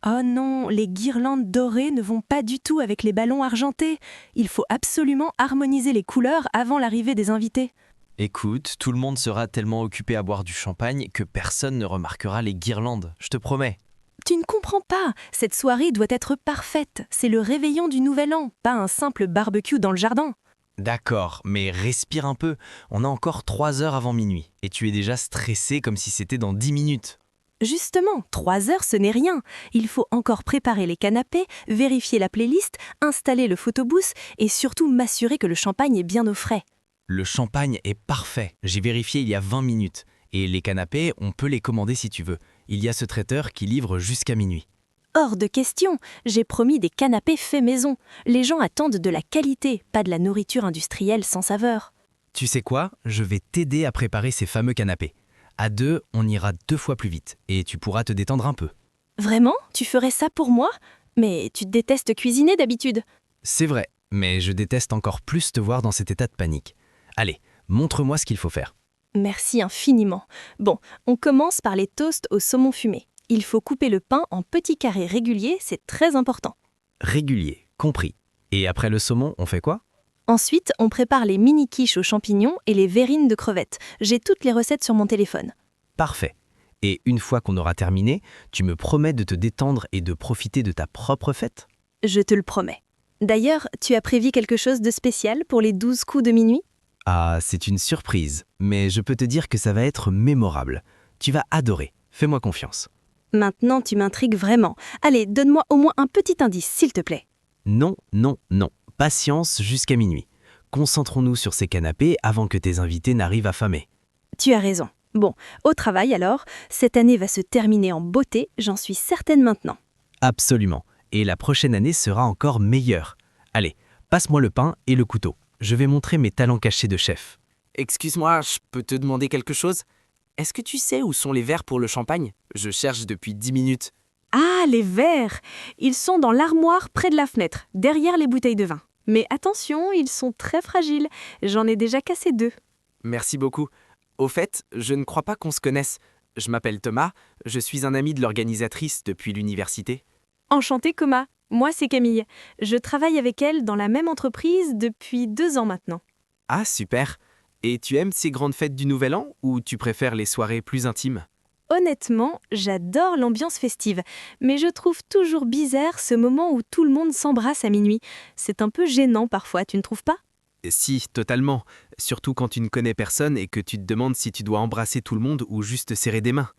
Oh non, les guirlandes dorées ne vont pas du tout avec les ballons argentés. Il faut absolument harmoniser les couleurs avant l'arrivée des invités. Écoute, tout le monde sera tellement occupé à boire du champagne que personne ne remarquera les guirlandes, je te promets. Tu ne comprends pas, cette soirée doit être parfaite. C'est le réveillon du Nouvel An, pas un simple barbecue dans le jardin. D'accord, mais respire un peu, on a encore 3 heures avant minuit, et tu es déjà stressé comme si c'était dans 10 minutes. Justement, 3 heures, ce n'est rien. Il faut encore préparer les canapés, vérifier la playlist, installer le photobooth et surtout m'assurer que le champagne est bien au frais. Le champagne est parfait, j'ai vérifié il y a 20 minutes, et les canapés, on peut les commander si tu veux. Il y a ce traiteur qui livre jusqu'à minuit. Hors de question, j'ai promis des canapés faits maison. Les gens attendent de la qualité, pas de la nourriture industrielle sans saveur. Tu sais quoi? Je vais t'aider à préparer ces fameux canapés. À deux, on ira 2 fois plus vite, et tu pourras te détendre un peu. Vraiment? Tu ferais ça pour moi? Mais tu détestes cuisiner d'habitude. C'est vrai, mais je déteste encore plus te voir dans cet état de panique. Allez, montre-moi ce qu'il faut faire. Merci infiniment. Bon, on commence par les toasts au saumon fumé. Il faut couper le pain en petits carrés réguliers, c'est très important. Régulier, compris. Et après le saumon, on fait quoi? Ensuite, on prépare les mini quiches aux champignons et les verrines de crevettes. J'ai toutes les recettes sur mon téléphone. Parfait. Et une fois qu'on aura terminé, tu me promets de te détendre et de profiter de ta propre fête? Je te le promets. D'ailleurs, tu as prévu quelque chose de spécial pour les 12 coups de minuit? Ah, c'est une surprise, mais je peux te dire que ça va être mémorable. Tu vas adorer, fais-moi confiance. Maintenant, tu m'intrigues vraiment. Allez, donne-moi au moins un petit indice, s'il te plaît. Non, non, non. Patience jusqu'à minuit. Concentrons-nous sur ces canapés avant que tes invités n'arrivent affamés. Tu as raison. Bon, au travail alors, cette année va se terminer en beauté, j'en suis certaine maintenant. Absolument. Et la prochaine année sera encore meilleure. Allez, passe-moi le pain et le couteau. Je vais montrer mes talents cachés de chef. Excuse-moi, je peux te demander quelque chose? Est-ce que tu sais où sont les verres pour le champagne? Je cherche depuis 10 minutes. Ah, les verres! Ils sont dans l'armoire près de la fenêtre, derrière les bouteilles de vin. Mais attention, ils sont très fragiles. J'en ai déjà cassé 2. Merci beaucoup. Au fait, je ne crois pas qu'on se connaisse. Je m'appelle Thomas, je suis un ami de l'organisatrice depuis l'université. Enchantée, Coma. Moi, c'est Camille. Je travaille avec elle dans la même entreprise depuis 2 ans maintenant. Ah, super. Et tu aimes ces grandes fêtes du Nouvel An ou tu préfères les soirées plus intimes? Honnêtement, j'adore l'ambiance festive, mais je trouve toujours bizarre ce moment où tout le monde s'embrasse à minuit. C'est un peu gênant parfois, tu ne trouves pas? Si, totalement. Surtout quand tu ne connais personne et que tu te demandes si tu dois embrasser tout le monde ou juste serrer des mains.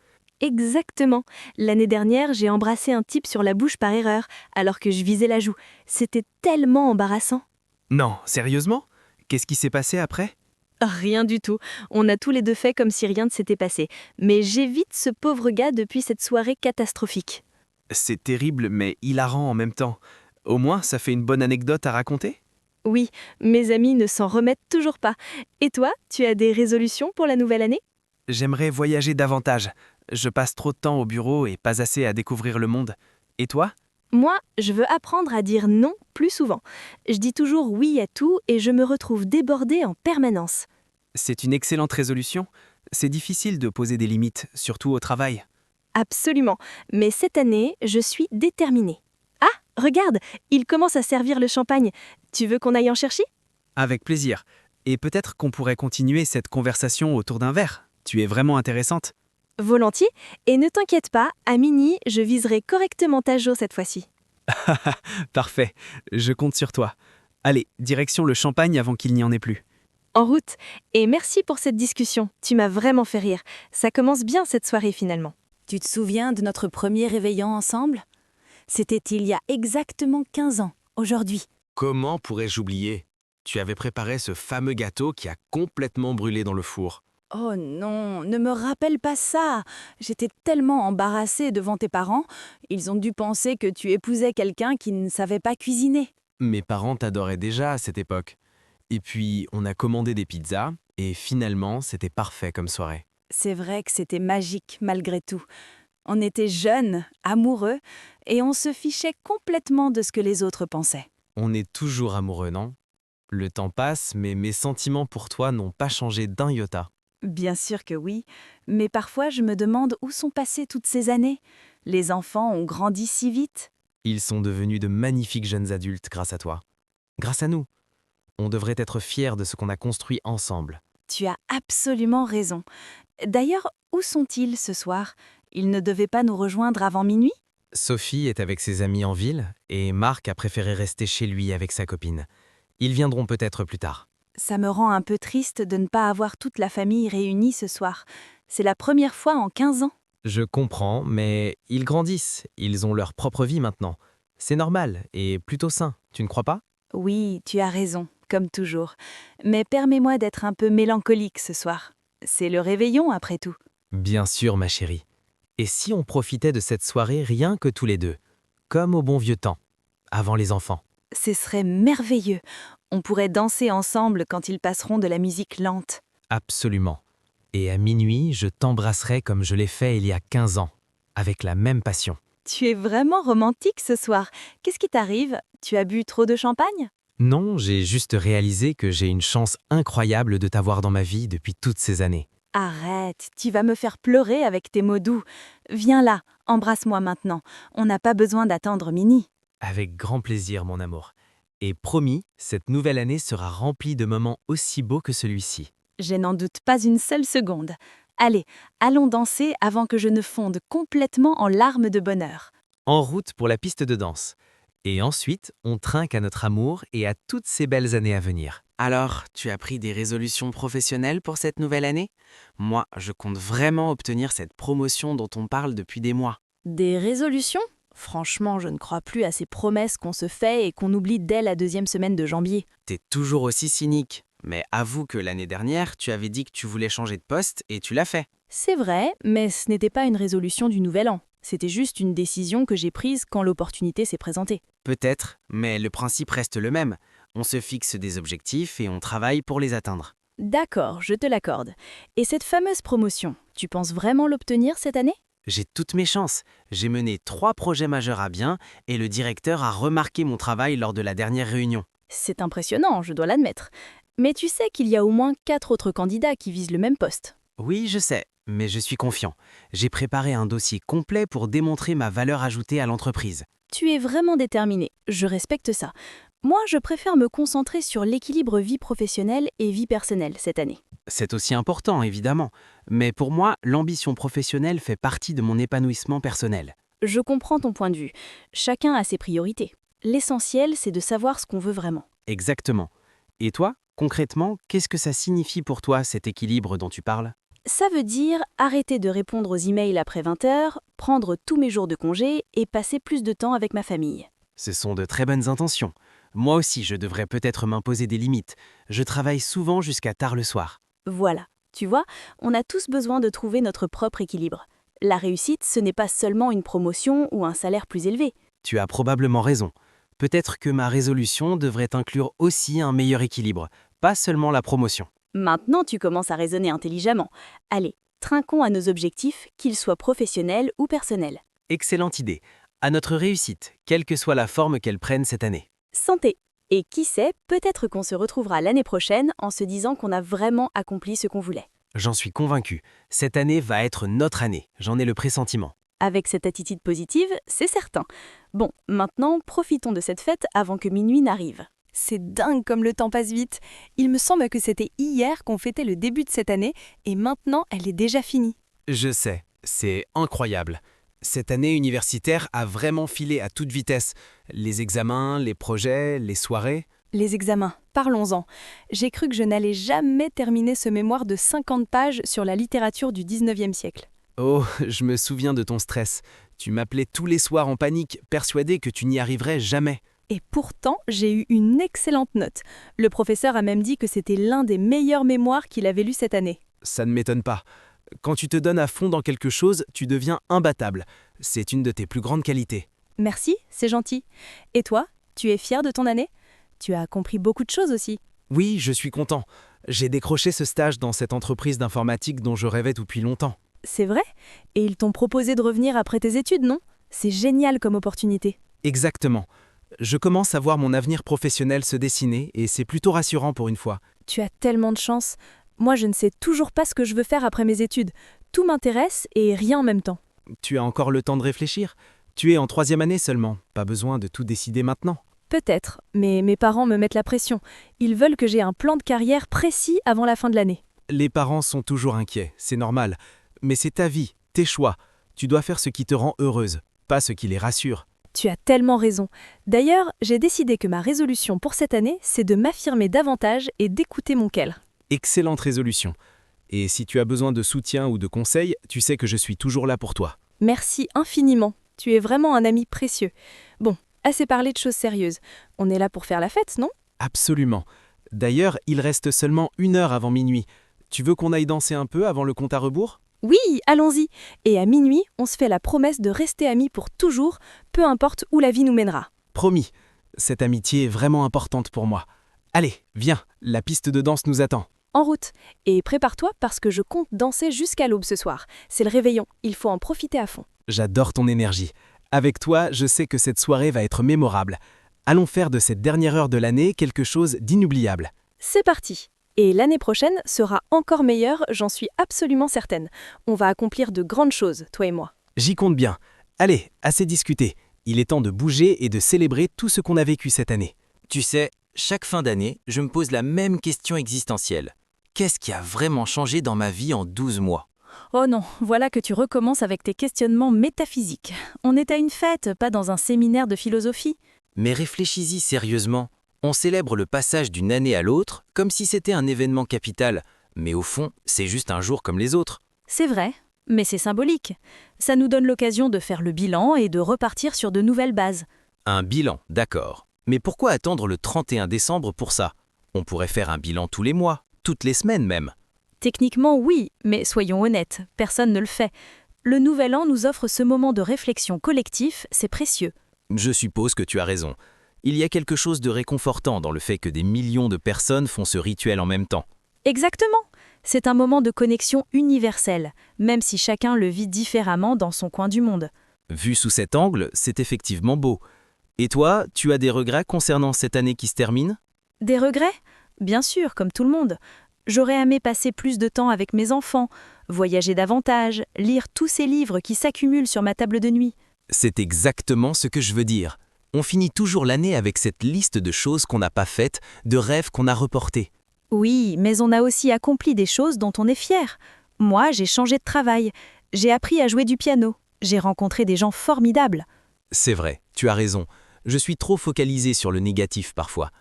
Exactement. L'année dernière, j'ai embrassé un type sur la bouche par erreur, alors que je visais la joue. C'était tellement embarrassant. Non, sérieusement? Qu'est-ce qui s'est passé après? Rien du tout. On a tous les deux fait comme si rien ne s'était passé. Mais j'évite ce pauvre gars depuis cette soirée catastrophique. C'est terrible mais hilarant en même temps. Au moins, ça fait une bonne anecdote à raconter? Oui, mes amis ne s'en remettent toujours pas. Et toi, tu as des résolutions pour la nouvelle année? J'aimerais voyager davantage. Je passe trop de temps au bureau et pas assez à découvrir le monde. Et toi? Moi, je veux apprendre à dire non plus souvent. Je dis toujours oui à tout et je me retrouve débordée en permanence. C'est une excellente résolution. C'est difficile de poser des limites, surtout au travail. Absolument. Mais cette année, je suis déterminée. Ah, regarde, il commence à servir le champagne. Tu veux qu'on aille en chercher? Avec plaisir. Et peut-être qu'on pourrait continuer cette conversation autour d'un verre. Tu es vraiment intéressante. Volontiers. Et ne t'inquiète pas, à minuit, je viserai correctement ta jaue cette fois-ci. Parfait. Je compte sur toi. Allez, direction le champagne avant qu'il n'y en ait plus. En route. Et merci pour cette discussion. Tu m'as vraiment fait rire. Ça commence bien cette soirée finalement. Tu te souviens de notre premier réveillon ensemble? C'était il y a exactement 15 ans, aujourd'hui. Comment pourrais-je oublier? Tu avais préparé ce fameux gâteau qui a complètement brûlé dans le four. Oh non, ne me rappelle pas ça. J'étais tellement embarrassée devant tes parents. Ils ont dû penser que tu épousais quelqu'un qui ne savait pas cuisiner. Mes parents t'adoraient déjà à cette époque. Et puis, on a commandé des pizzas, et finalement, c'était parfait comme soirée. C'est vrai que c'était magique malgré tout. On était jeunes, amoureux, et on se fichait complètement de ce que les autres pensaient. On est toujours amoureux, non? Le temps passe, mais mes sentiments pour toi n'ont pas changé d'un iota. Bien sûr que oui, mais parfois je me demande où sont passées toutes ces années. Les enfants ont grandi si vite. Ils sont devenus de magnifiques jeunes adultes grâce à toi. Grâce à nous. On devrait être fiers de ce qu'on a construit ensemble. Tu as absolument raison. D'ailleurs, où sont-ils ce soir? Ils ne devaient pas nous rejoindre avant minuit? Sophie est avec ses amis en ville et Marc a préféré rester chez lui avec sa copine. Ils viendront peut-être plus tard. Ça me rend un peu triste de ne pas avoir toute la famille réunie ce soir. C'est la première fois en 15 ans. Je comprends, mais ils grandissent, ils ont leur propre vie maintenant. C'est normal et plutôt sain, tu ne crois pas? Oui, tu as raison, comme toujours. Mais permets-moi d'être un peu mélancolique ce soir. C'est le réveillon après tout. Bien sûr, ma chérie. Et si on profitait de cette soirée rien que tous les deux, comme au bon vieux temps, avant les enfants? Ce serait merveilleux. On pourrait danser ensemble quand ils passeront de la musique lente. Absolument. Et à minuit, je t'embrasserai comme je l'ai fait il y a 15 ans, avec la même passion. Tu es vraiment romantique ce soir. Qu'est-ce qui t'arrive? Tu as bu trop de champagne? Non, j'ai juste réalisé que j'ai une chance incroyable de t'avoir dans ma vie depuis toutes ces années. Arrête, tu vas me faire pleurer avec tes mots doux. Viens là, embrasse-moi maintenant. On n'a pas besoin d'attendre minuit. Avec grand plaisir, mon amour. Et promis, cette nouvelle année sera remplie de moments aussi beaux que celui-ci. Je n'en doute pas une seule seconde. Allez, allons danser avant que je ne fonde complètement en larmes de bonheur. En route pour la piste de danse. Et ensuite, on trinque à notre amour et à toutes ces belles années à venir. Alors, tu as pris des résolutions professionnelles pour cette nouvelle année? Moi, je compte vraiment obtenir cette promotion dont on parle depuis des mois. Des résolutions? Franchement, je ne crois plus à ces promesses qu'on se fait et qu'on oublie dès la 2e semaine de janvier. T'es toujours aussi cynique. Mais avoue que l'année dernière, tu avais dit que tu voulais changer de poste et tu l'as fait. C'est vrai, mais ce n'était pas une résolution du nouvel an. C'était juste une décision que j'ai prise quand l'opportunité s'est présentée. Peut-être, mais le principe reste le même. On se fixe des objectifs et on travaille pour les atteindre. D'accord, je te l'accorde. Et cette fameuse promotion, tu penses vraiment l'obtenir cette année? J'ai toutes mes chances. J'ai mené 3 projets majeurs à bien et le directeur a remarqué mon travail lors de la dernière réunion. C'est impressionnant, je dois l'admettre. Mais tu sais qu'il y a au moins 4 autres candidats qui visent le même poste. Oui, je sais, mais je suis confiant. J'ai préparé un dossier complet pour démontrer ma valeur ajoutée à l'entreprise. Tu es vraiment déterminé, je respecte ça. Moi, je préfère me concentrer sur l'équilibre vie professionnelle et vie personnelle cette année. C'est aussi important, évidemment. Mais pour moi, l'ambition professionnelle fait partie de mon épanouissement personnel. Je comprends ton point de vue. Chacun a ses priorités. L'essentiel, c'est de savoir ce qu'on veut vraiment. Exactement. Et toi, concrètement, qu'est-ce que ça signifie pour toi, cet équilibre dont tu parles? Ça veut dire arrêter de répondre aux emails après 20 heures, prendre tous mes jours de congé et passer plus de temps avec ma famille. Ce sont de très bonnes intentions. Moi aussi, je devrais peut-être m'imposer des limites. Je travaille souvent jusqu'à tard le soir. Voilà, tu vois, on a tous besoin de trouver notre propre équilibre. La réussite, ce n'est pas seulement une promotion ou un salaire plus élevé. Tu as probablement raison. Peut-être que ma résolution devrait inclure aussi un meilleur équilibre, pas seulement la promotion. Maintenant, tu commences à raisonner intelligemment. Allez, trinquons à nos objectifs, qu'ils soient professionnels ou personnels. Excellente idée. À notre réussite, quelle que soit la forme qu'elle prenne cette année. Santé. Et qui sait, peut-être qu'on se retrouvera l'année prochaine en se disant qu'on a vraiment accompli ce qu'on voulait. J'en suis convaincu. Cette année va être notre année. J'en ai le pressentiment. Avec cette attitude positive, c'est certain. Bon, maintenant, profitons de cette fête avant que minuit n'arrive. C'est dingue comme le temps passe vite. Il me semble que c'était hier qu'on fêtait le début de cette année et maintenant elle est déjà finie. Je sais, c'est incroyable. Cette année universitaire a vraiment filé à toute vitesse. Les examens, les projets, les soirées. Les examens, parlons-en. J'ai cru que je n'allais jamais terminer ce mémoire de 50 pages sur la littérature du 19e siècle. Oh, je me souviens de ton stress. Tu m'appelais tous les soirs en panique, persuadé que tu n'y arriverais jamais. Et pourtant, j'ai eu une excellente note. Le professeur a même dit que c'était l'un des meilleurs mémoires qu'il avait lu cette année. Ça ne m'étonne pas. Quand tu te donnes à fond dans quelque chose, tu deviens imbattable. C'est une de tes plus grandes qualités. Merci, c'est gentil. Et toi, tu es fier de ton année? Tu as compris beaucoup de choses aussi. Oui, je suis content. J'ai décroché ce stage dans cette entreprise d'informatique dont je rêvais depuis longtemps. C'est vrai? Et ils t'ont proposé de revenir après tes études, non? C'est génial comme opportunité. Exactement. Je commence à voir mon avenir professionnel se dessiner et c'est plutôt rassurant pour une fois. Tu as tellement de chance. Moi, je ne sais toujours pas ce que je veux faire après mes études. Tout m'intéresse et rien en même temps. Tu as encore le temps de réfléchir. Tu es en 3e année seulement, pas besoin de tout décider maintenant. Peut-être, mais mes parents me mettent la pression. Ils veulent que j'ai un plan de carrière précis avant la fin de l'année. Les parents sont toujours inquiets, c'est normal. Mais c'est ta vie, tes choix. Tu dois faire ce qui te rend heureuse, pas ce qui les rassure. Tu as tellement raison. D'ailleurs, j'ai décidé que ma résolution pour cette année, c'est de m'affirmer davantage et d'écouter mon cœur. Excellente résolution. Et si tu as besoin de soutien ou de conseils, tu sais que je suis toujours là pour toi. Merci infiniment. Tu es vraiment un ami précieux. Bon, assez parlé de choses sérieuses. On est là pour faire la fête, non? Absolument. D'ailleurs, il reste seulement 1 heure avant minuit. Tu veux qu'on aille danser un peu avant le compte à rebours? Oui, allons-y. Et à minuit, on se fait la promesse de rester amis pour toujours, peu importe où la vie nous mènera. Promis. Cette amitié est vraiment importante pour moi. Allez, viens, la piste de danse nous attend. En route. Et prépare-toi parce que je compte danser jusqu'à l'aube ce soir. C'est le réveillon, il faut en profiter à fond. J'adore ton énergie. Avec toi, je sais que cette soirée va être mémorable. Allons faire de cette dernière heure de l'année quelque chose d'inoubliable. C'est parti. Et l'année prochaine sera encore meilleure, j'en suis absolument certaine. On va accomplir de grandes choses, toi et moi. J'y compte bien. Allez, assez discuté. Il est temps de bouger et de célébrer tout ce qu'on a vécu cette année. Tu sais, chaque fin d'année, je me pose la même question existentielle. Qu'est-ce qui a vraiment changé dans ma vie en 12 mois? Oh non, voilà que tu recommences avec tes questionnements métaphysiques. On est à une fête, pas dans un séminaire de philosophie. Mais réfléchis-y sérieusement. On célèbre le passage d'une année à l'autre comme si c'était un événement capital. Mais au fond, c'est juste un jour comme les autres. C'est vrai, mais c'est symbolique. Ça nous donne l'occasion de faire le bilan et de repartir sur de nouvelles bases. Un bilan, d'accord. Mais pourquoi attendre le 31 décembre pour ça? On pourrait faire un bilan tous les mois, toutes les semaines même. Techniquement, oui, mais soyons honnêtes, personne ne le fait. Le Nouvel An nous offre ce moment de réflexion collectif, c'est précieux. Je suppose que tu as raison. Il y a quelque chose de réconfortant dans le fait que des millions de personnes font ce rituel en même temps. Exactement. C'est un moment de connexion universelle, même si chacun le vit différemment dans son coin du monde. Vu sous cet angle, c'est effectivement beau. Et toi, tu as des regrets concernant cette année qui se termine? Des regrets? Bien sûr, comme tout le monde. J'aurais aimé passer plus de temps avec mes enfants, voyager davantage, lire tous ces livres qui s'accumulent sur ma table de nuit. C'est exactement ce que je veux dire. On finit toujours l'année avec cette liste de choses qu'on n'a pas faites, de rêves qu'on a reportés. Oui, mais on a aussi accompli des choses dont on est fier. Moi, j'ai changé de travail, j'ai appris à jouer du piano, j'ai rencontré des gens formidables. C'est vrai, tu as raison. Je suis trop focalisé sur le négatif parfois.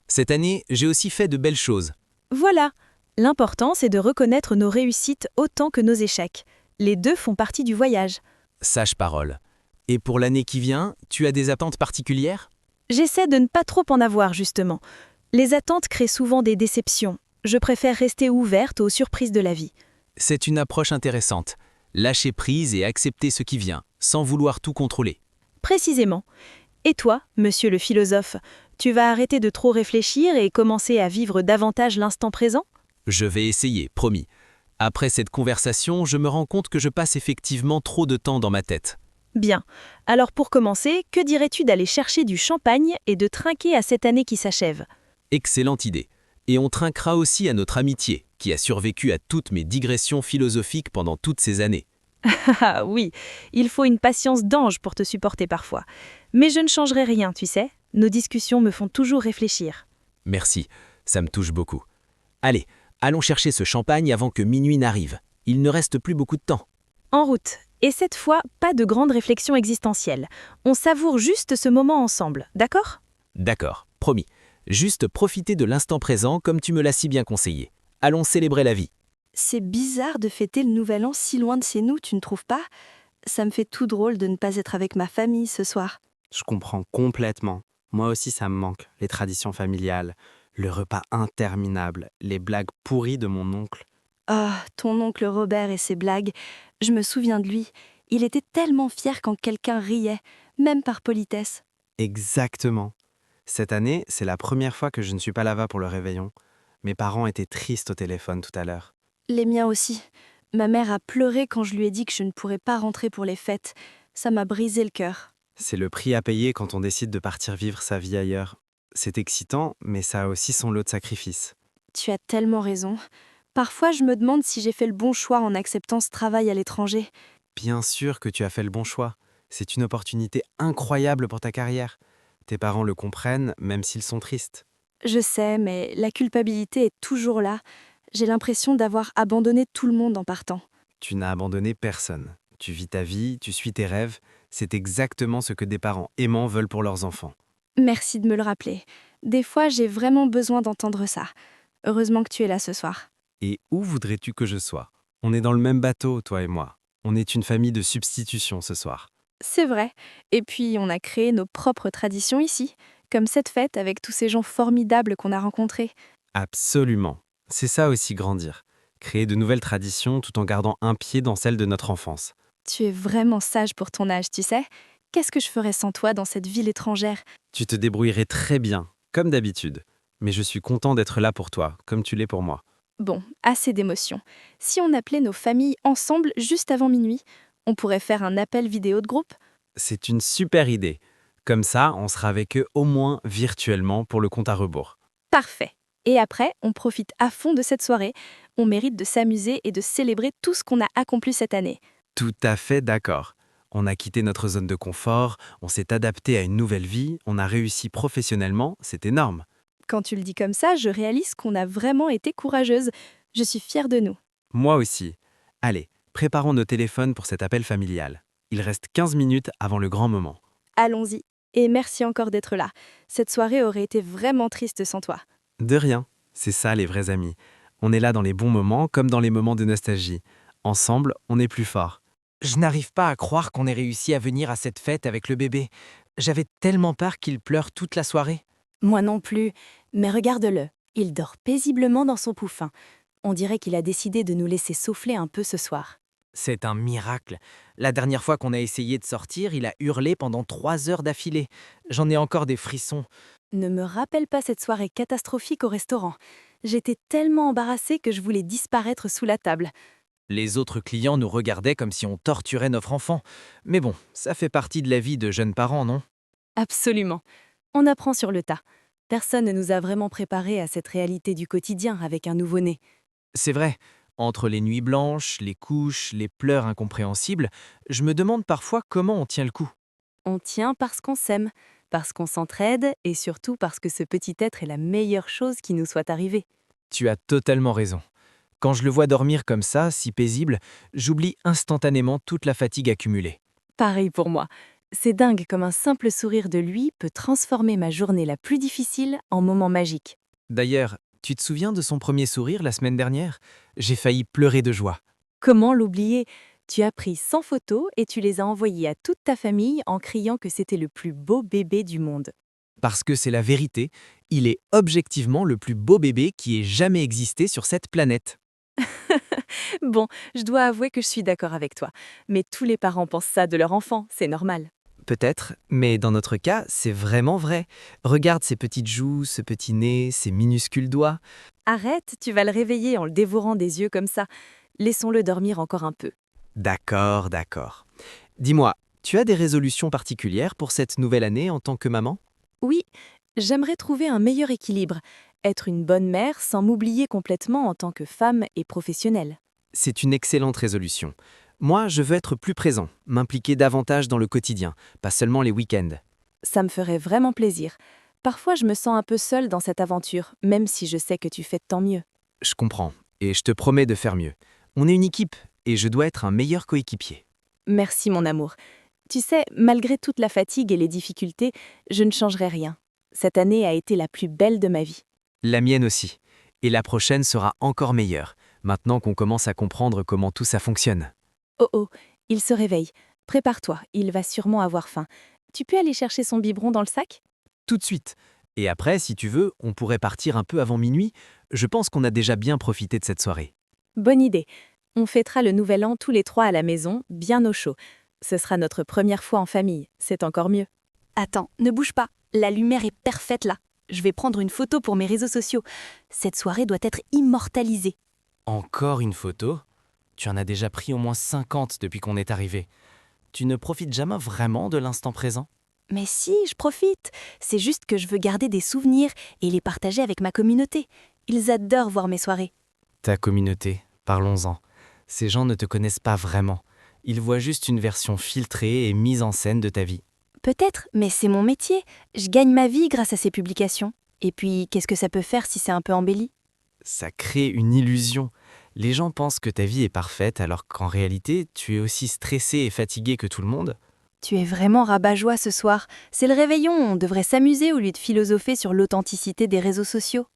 Cette année, j'ai aussi fait de belles choses. Voilà, l'important c'est de reconnaître nos réussites autant que nos échecs. Les deux font partie du voyage. Sage parole. Et pour l'année qui vient, tu as des attentes particulières? J'essaie de ne pas trop en avoir, justement. Les attentes créent souvent des déceptions. Je préfère rester ouverte aux surprises de la vie. C'est une approche intéressante. Lâcher prise et accepter ce qui vient, sans vouloir tout contrôler. Précisément. Et toi, monsieur le philosophe, tu vas arrêter de trop réfléchir et commencer à vivre davantage l'instant présent? Je vais essayer, promis. Après cette conversation, je me rends compte que je passe effectivement trop de temps dans ma tête. Bien. Alors pour commencer, que dirais-tu d'aller chercher du champagne et de trinquer à cette année qui s'achève? Excellente idée. Et on trinquera aussi à notre amitié, qui a survécu à toutes mes digressions philosophiques pendant toutes ces années. Ah oui, il faut une patience d'ange pour te supporter parfois. Mais je ne changerai rien, tu sais. Nos discussions me font toujours réfléchir. Merci, ça me touche beaucoup. Allez, allons chercher ce champagne avant que minuit n'arrive. Il ne reste plus beaucoup de temps. En route. Et cette fois, pas de grande réflexion existentielle. On savoure juste ce moment ensemble, d'accord? D'accord, promis. Juste profiter de l'instant présent comme tu me l'as si bien conseillé. Allons célébrer la vie. C'est bizarre de fêter le Nouvel An si loin de chez nous, tu ne trouves pas? Ça me fait tout drôle de ne pas être avec ma famille ce soir. Je comprends complètement. Moi aussi, ça me manque. Les traditions familiales, le repas interminable, les blagues pourries de mon oncle. Ah, ton oncle Robert et ses blagues. Je me souviens de lui. Il était tellement fier quand quelqu'un riait, même par politesse. Exactement. Cette année, c'est la première fois que je ne suis pas là-bas pour le réveillon. Mes parents étaient tristes au téléphone tout à l'heure. Les miens aussi. Ma mère a pleuré quand je lui ai dit que je ne pourrais pas rentrer pour les fêtes. Ça m'a brisé le cœur. C'est le prix à payer quand on décide de partir vivre sa vie ailleurs. C'est excitant, mais ça a aussi son lot de sacrifices. Tu as tellement raison. Parfois, je me demande si j'ai fait le bon choix en acceptant ce travail à l'étranger. Bien sûr que tu as fait le bon choix. C'est une opportunité incroyable pour ta carrière. Tes parents le comprennent, même s'ils sont tristes. Je sais, mais la culpabilité est toujours là. J'ai l'impression d'avoir abandonné tout le monde en partant. Tu n'as abandonné personne. Tu vis ta vie, tu suis tes rêves. C'est exactement ce que des parents aimants veulent pour leurs enfants. Merci de me le rappeler. Des fois, j'ai vraiment besoin d'entendre ça. Heureusement que tu es là ce soir. Et où voudrais-tu que je sois? On est dans le même bateau, toi et moi. On est une famille de substitution ce soir. C'est vrai. Et puis, on a créé nos propres traditions ici, comme cette fête avec tous ces gens formidables qu'on a rencontrés. Absolument. C'est ça aussi grandir. Créer de nouvelles traditions tout en gardant un pied dans celle de notre enfance. Tu es vraiment sage pour ton âge, tu sais. Qu'est-ce que je ferais sans toi dans cette ville étrangère? Tu te débrouillerais très bien, comme d'habitude. Mais je suis content d'être là pour toi, comme tu l'es pour moi. Bon, assez d'émotions. Si on appelait nos familles ensemble juste avant minuit, on pourrait faire un appel vidéo de groupe? C'est une super idée. Comme ça, on sera avec eux au moins virtuellement pour le compte à rebours. Parfait. Et après, on profite à fond de cette soirée. On mérite de s'amuser et de célébrer tout ce qu'on a accompli cette année. Tout à fait d'accord. On a quitté notre zone de confort, on s'est adapté à une nouvelle vie, on a réussi professionnellement, c'est énorme. Quand tu le dis comme ça, je réalise qu'on a vraiment été courageuse. Je suis fière de nous. Moi aussi. Allez, préparons nos téléphones pour cet appel familial. Il reste 15 minutes avant le grand moment. Allons-y. Et merci encore d'être là. Cette soirée aurait été vraiment triste sans toi. De rien, c'est ça les vrais amis. On est là dans les bons moments comme dans les moments de nostalgie. Ensemble, on est plus fort. Je n'arrive pas à croire qu'on ait réussi à venir à cette fête avec le bébé. J'avais tellement peur qu'il pleure toute la soirée. Moi non plus, mais regarde-le, il dort paisiblement dans son pouffin. On dirait qu'il a décidé de nous laisser souffler un peu ce soir. C'est un miracle. La dernière fois qu'on a essayé de sortir, il a hurlé pendant 3 heures d'affilée. J'en ai encore des frissons. Ne me rappelle pas cette soirée catastrophique au restaurant. J'étais tellement embarrassée que je voulais disparaître sous la table. Les autres clients nous regardaient comme si on torturait notre enfant. Mais bon, ça fait partie de la vie de jeunes parents, non? Absolument. On apprend sur le tas. Personne ne nous a vraiment préparés à cette réalité du quotidien avec un nouveau-né. C'est vrai. Entre les nuits blanches, les couches, les pleurs incompréhensibles, je me demande parfois comment on tient le coup. On tient parce qu'on s'aime, parce qu'on s'entraide et surtout parce que ce petit être est la meilleure chose qui nous soit arrivée. Tu as totalement raison. Quand je le vois dormir comme ça, si paisible, j'oublie instantanément toute la fatigue accumulée. Pareil pour moi. C'est dingue comme un simple sourire de lui peut transformer ma journée la plus difficile en moment magique. D'ailleurs, tu te souviens de son premier sourire la semaine dernière? J'ai failli pleurer de joie. Comment l'oublier? Tu as pris 100 photos et tu les as envoyées à toute ta famille en criant que c'était le plus beau bébé du monde. Parce que c'est la vérité, il est objectivement le plus beau bébé qui ait jamais existé sur cette planète. Bon, je dois avouer que je suis d'accord avec toi. Mais tous les parents pensent ça de leur enfant, c'est normal. Peut-être, mais dans notre cas, c'est vraiment vrai. Regarde ses petites joues, ce petit nez, ses minuscules doigts. Arrête, tu vas le réveiller en le dévorant des yeux comme ça. Laissons-le dormir encore un peu. D'accord, d'accord. Dis-moi, tu as des résolutions particulières pour cette nouvelle année en tant que maman? Oui, j'aimerais trouver un meilleur équilibre. Être une bonne mère sans m'oublier complètement en tant que femme et professionnelle. C'est une excellente résolution. Moi, je veux être plus présent, m'impliquer davantage dans le quotidien, pas seulement les week-ends. Ça me ferait vraiment plaisir. Parfois, je me sens un peu seule dans cette aventure, même si je sais que tu fais de tant mieux. Je comprends, et je te promets de faire mieux. On est une équipe, et je dois être un meilleur coéquipier. Merci mon amour. Tu sais, malgré toute la fatigue et les difficultés, je ne changerai rien. Cette année a été la plus belle de ma vie. La mienne aussi. Et la prochaine sera encore meilleure, maintenant qu'on commence à comprendre comment tout ça fonctionne. Oh oh, il se réveille. Prépare-toi, il va sûrement avoir faim. Tu peux aller chercher son biberon dans le sac? Tout de suite. Et après, si tu veux, on pourrait partir un peu avant minuit. Je pense qu'on a déjà bien profité de cette soirée. Bonne idée. On fêtera le nouvel an tous les trois à la maison, bien au chaud. Ce sera notre première fois en famille, c'est encore mieux. Attends, ne bouge pas. La lumière est parfaite là. Je vais prendre une photo pour mes réseaux sociaux. Cette soirée doit être immortalisée. Encore une photo? Tu en as déjà pris au moins 50 depuis qu'on est arrivé. Tu ne profites jamais vraiment de l'instant présent? Mais si, je profite. C'est juste que je veux garder des souvenirs et les partager avec ma communauté. Ils adorent voir mes soirées. Ta communauté, parlons-en. Ces gens ne te connaissent pas vraiment. Ils voient juste une version filtrée et mise en scène de ta vie. Peut-être, mais c'est mon métier. Je gagne ma vie grâce à ces publications. Et puis, qu'est-ce que ça peut faire si c'est un peu embelli? Ça crée une illusion. Les gens pensent que ta vie est parfaite alors qu'en réalité, tu es aussi stressé et fatigué que tout le monde. Tu es vraiment rabat-joie ce soir. C'est le réveillon, on devrait s'amuser au lieu de philosopher sur l'authenticité des réseaux sociaux.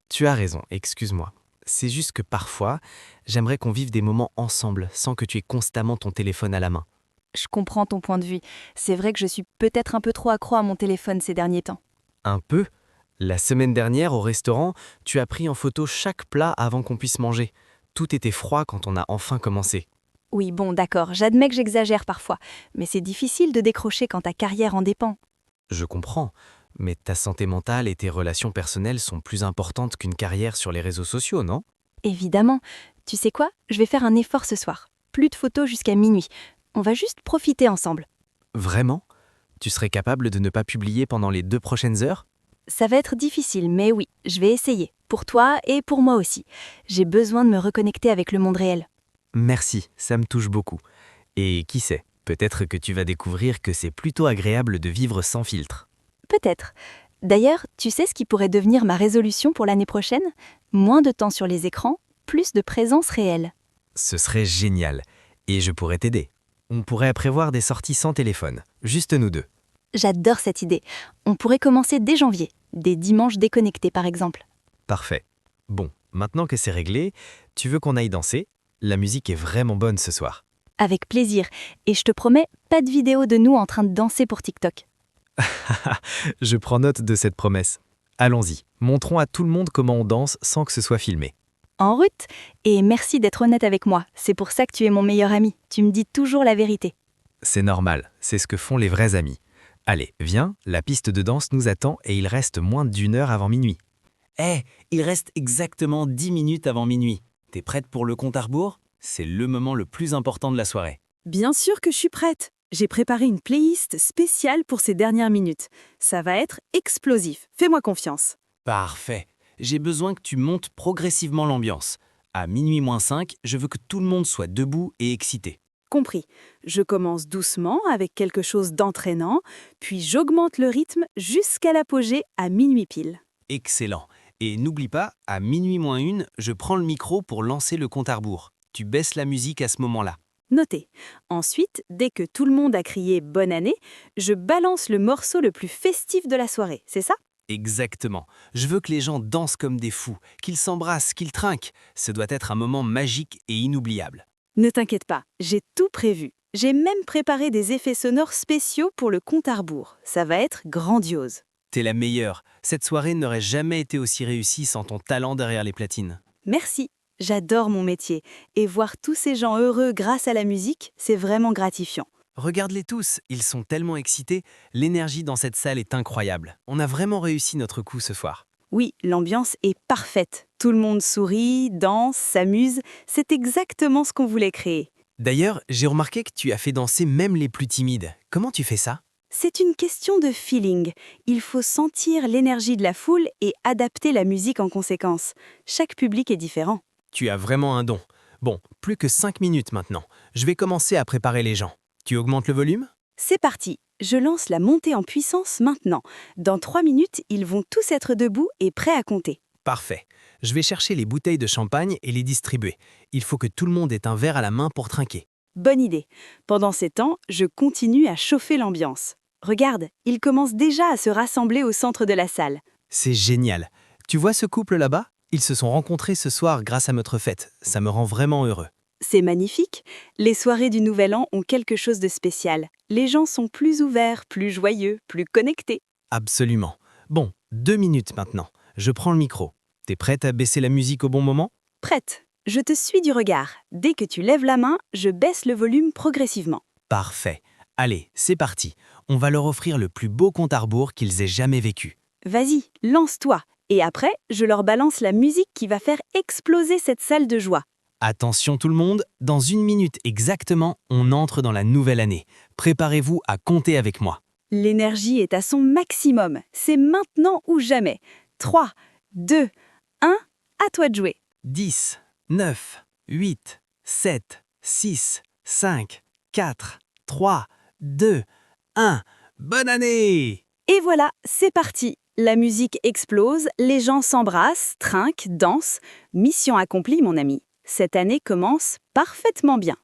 Tu as raison, excuse-moi. C'est juste que parfois, j'aimerais qu'on vive des moments ensemble sans que tu aies constamment ton téléphone à la main. Je comprends ton point de vue. C'est vrai que je suis peut-être un peu trop accro à mon téléphone ces derniers temps. Un peu. La semaine dernière, au restaurant, tu as pris en photo chaque plat avant qu'on puisse manger. Tout était froid quand on a enfin commencé. Oui, bon, d'accord, j'admets que j'exagère parfois, mais c'est difficile de décrocher quand ta carrière en dépend. Je comprends, mais ta santé mentale et tes relations personnelles sont plus importantes qu'une carrière sur les réseaux sociaux, non? Évidemment. Tu sais quoi? Je vais faire un effort ce soir. Plus de photos jusqu'à minuit. On va juste profiter ensemble. Vraiment? Tu serais capable de ne pas publier pendant les 2 prochaines heures? Ça va être difficile, mais oui, je vais essayer. Pour toi et pour moi aussi. J'ai besoin de me reconnecter avec le monde réel. Merci, ça me touche beaucoup. Et qui sait, peut-être que tu vas découvrir que c'est plutôt agréable de vivre sans filtre. Peut-être. D'ailleurs, tu sais ce qui pourrait devenir ma résolution pour l'année prochaine? Moins de temps sur les écrans, plus de présence réelle. Ce serait génial. Et je pourrais t'aider. On pourrait prévoir des sorties sans téléphone, juste nous deux. J'adore cette idée. On pourrait commencer dès janvier. Des dimanches déconnectés par exemple. Parfait. Bon, maintenant que c'est réglé, tu veux qu'on aille danser? La musique est vraiment bonne ce soir. Avec plaisir. Et je te promets, pas de vidéo de nous en train de danser pour TikTok. Je prends note de cette promesse. Allons-y, montrons à tout le monde comment on danse sans que ce soit filmé. En route. Et merci d'être honnête avec moi. C'est pour ça que tu es mon meilleur ami. Tu me dis toujours la vérité. C'est normal, c'est ce que font les vrais amis. Allez, viens, la piste de danse nous attend et il reste moins d'1 heure avant minuit. Il reste exactement 10 minutes avant minuit. T'es prête pour le compte à rebours? C'est le moment le plus important de la soirée. Bien sûr que je suis prête. J'ai préparé une playlist spéciale pour ces dernières minutes. Ça va être explosif. Fais-moi confiance. Parfait. J'ai besoin que tu montes progressivement l'ambiance. À minuit moins 5, je veux que tout le monde soit debout et excité. Compris. Je commence doucement avec quelque chose d'entraînant, puis j'augmente le rythme jusqu'à l'apogée à minuit pile. Excellent. Et n'oublie pas, à minuit moins 1, je prends le micro pour lancer le compte à rebours. Tu baisses la musique à ce moment-là. Notez. Ensuite, dès que tout le monde a crié « Bonne année », je balance le morceau le plus festif de la soirée, c'est ça? Exactement. Je veux que les gens dansent comme des fous, qu'ils s'embrassent, qu'ils trinquent. Ce doit être un moment magique et inoubliable. Ne t'inquiète pas, j'ai tout prévu. J'ai même préparé des effets sonores spéciaux pour le compte à rebours. Ça va être grandiose. T'es la meilleure. Cette soirée n'aurait jamais été aussi réussie sans ton talent derrière les platines. Merci. J'adore mon métier. Et voir tous ces gens heureux grâce à la musique, c'est vraiment gratifiant. Regarde-les tous, ils sont tellement excités. L'énergie dans cette salle est incroyable. On a vraiment réussi notre coup ce soir. Oui, l'ambiance est parfaite. Tout le monde sourit, danse, s'amuse. C'est exactement ce qu'on voulait créer. D'ailleurs, j'ai remarqué que tu as fait danser même les plus timides. Comment tu fais ça? C'est une question de feeling. Il faut sentir l'énergie de la foule et adapter la musique en conséquence. Chaque public est différent. Tu as vraiment un don. Bon, plus que 5 minutes maintenant. Je vais commencer à préparer les gens. Tu augmentes le volume? C'est parti. Je lance la montée en puissance maintenant. Dans 3 minutes, ils vont tous être debout et prêts à compter. Parfait. Je vais chercher les bouteilles de champagne et les distribuer. Il faut que tout le monde ait un verre à la main pour trinquer. Bonne idée. Pendant ces temps, je continue à chauffer l'ambiance. Regarde, ils commencent déjà à se rassembler au centre de la salle. C'est génial. Tu vois ce couple là-bas? Ils se sont rencontrés ce soir grâce à notre fête. Ça me rend vraiment heureux. C'est magnifique. Les soirées du Nouvel An ont quelque chose de spécial. Les gens sont plus ouverts, plus joyeux, plus connectés. Absolument. Bon, 2 minutes maintenant. Je prends le micro. T'es prête à baisser la musique au bon moment? Prête. Je te suis du regard. Dès que tu lèves la main, je baisse le volume progressivement. Parfait. Allez, c'est parti. On va leur offrir le plus beau compte à rebours qu'ils aient jamais vécu. Vas-y, lance-toi. Et après, je leur balance la musique qui va faire exploser cette salle de joie. Attention tout le monde, dans 1 minute exactement, on entre dans la nouvelle année. Préparez-vous à compter avec moi. L'énergie est à son maximum. C'est maintenant ou jamais. 3, 2, 1, à toi de jouer. 10, 9, 8, 7, 6, 5, 4, 3, 2, 1. Bonne année! Et voilà, c'est parti. La musique explose, les gens s'embrassent, trinquent, dansent. Mission accomplie, mon ami. Cette année commence parfaitement bien.